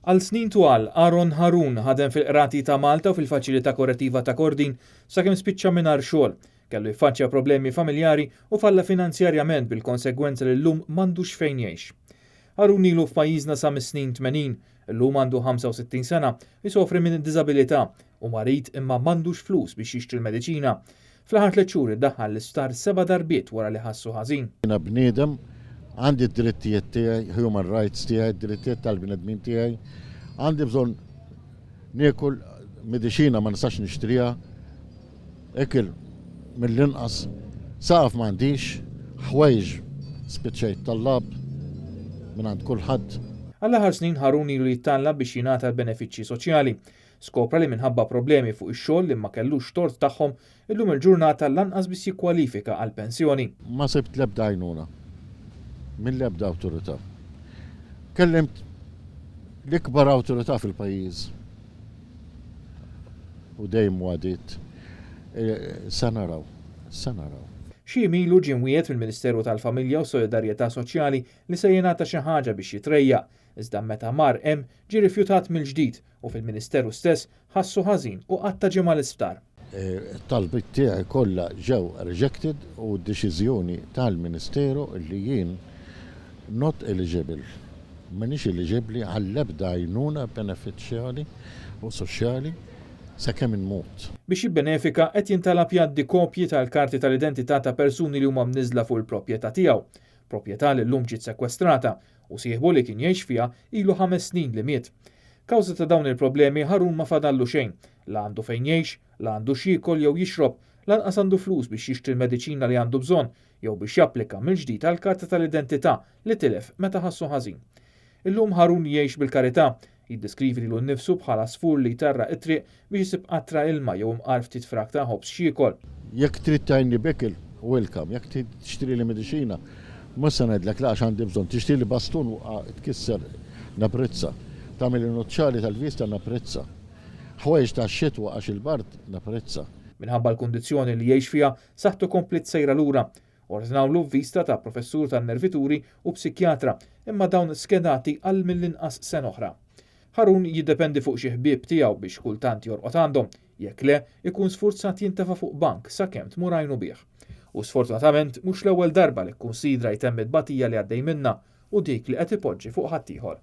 Għal snin twal, Aaron Harun ħadem fil-qrati ta' Malta u fil-faċilità korrettiva ta' Kordin sakemm spiċċa mingħajr xogħol. Kellu jiffaċċja problemi familjari u falla finanzjarjament bil-konsegwenza li llum m'għandux fejn jgħix. Harun ilu f'pajjiżna sa mis-snin 80, illum għandu 65 sena, jisofri minn diżabilità u marit imma m'għandux flus biex jixtri l-mediċina. Fl-aħħar 3 xhur iddaħħal l-isptar 7 darbiet wara li ħassu ħażin. Jiena bniedem għandi d-drittijiet tiegħi, human rights tiegħi, d-drittijiet tal-bnedmin tiegħi, għandi bżonn niekul mediċina ma nistax nixtriha, ekel mill-inqas saqaf m'għandix, ħwejġ spiċċejt tal-lab minn għand kulħadd. Għall-aħħar snin Harun ilu jittalla biex jingħata l-benefiċċji soċjali. Skopra li minħabba problemi fuq ix-xogħol li ma kellux tort tagħhom illum il-ġurnata lanqas biss jikkwalifika għal pensjoni. Ma sibt l-ebda għajnuna mill-ebda awtorità. Kellimt l-ikbar awtorità fil-pajjiż u dejjem għadiet sa naraw. Xi jmielu ġie mwiegħed fil-Ministeru tal-Familja u Solidarjetà Soċjali li se jingħata xi ħaġa biex jitrejjaq, iżda meta mar hemm ġie rifjutat mill-ġdid u fil-Ministeru stess ħassu ħażin u qatta ġimgħa l-isptar. Talbit tiegħi kollha ġew rejected u d-deċiżjoni tal-Ministeru li jien not eligible. M'inhiex eligibbli għall-ebda għajnuna benefiċjali u soċjali sakemm inmut. Biex jibbenefika qed jintalab jgħaddi kopji tal-karti tal-identità ta' persuni li huma mniżla fuq il-proprjetà tiegħu. Proprjetà li llum ġiet sekwestrata u sieħbu li kien jgħix fiha ilu 5 snin li miet. Kawża ta' dawn il-problemi Harun ma fadallu xejn, la għandu fejn jgħix, la għandu x'jiekol jew jixrob, lanqas għandu flus biex jixtri l-mediċina li għandu bżonn jew biex japplika mill-ġdid għall-karta tal-identità li tilef meta ħassu ħażin. Illum Harun jgħix bil-karità, jiddeskrivi lilu nnifsu bħala sfur li jtarra it-triq biex isib qatra ilma jew imqar ftit frak ta' ħobs x'jiekol. Jekk trid tajni bekel, welcome, jekk trid tixtri li mediċina, mhux se ngħidlek laqgħax għandi bżonn, tixtri li bastun tkisser napprezza, tagħmel in-noċċali tal-vista napprezza, ħwejġ tax-xitwa għax il-bard napprezza. Minħabba l-kundizzjoni li jgħix fiha saħħtu komplet sejra lura. Ordnawlu vista ta' professur tan-nervituri u psikjatra, imma dawn skedati għal mill-inqas sen oħra. Harun jiddependi fuq xi ħbieb tiegħu biex kultant jorqod għandhom, jekk le ikun sfurzat jintefa' fuq bank sakemm tmur għajnu bih. U sfortunatament mhux l-ewwel darba li kkunsidra jtemm it-bagħtija li għaddej minnha u dik li qed ipoġġi fuq ħadd ieħor.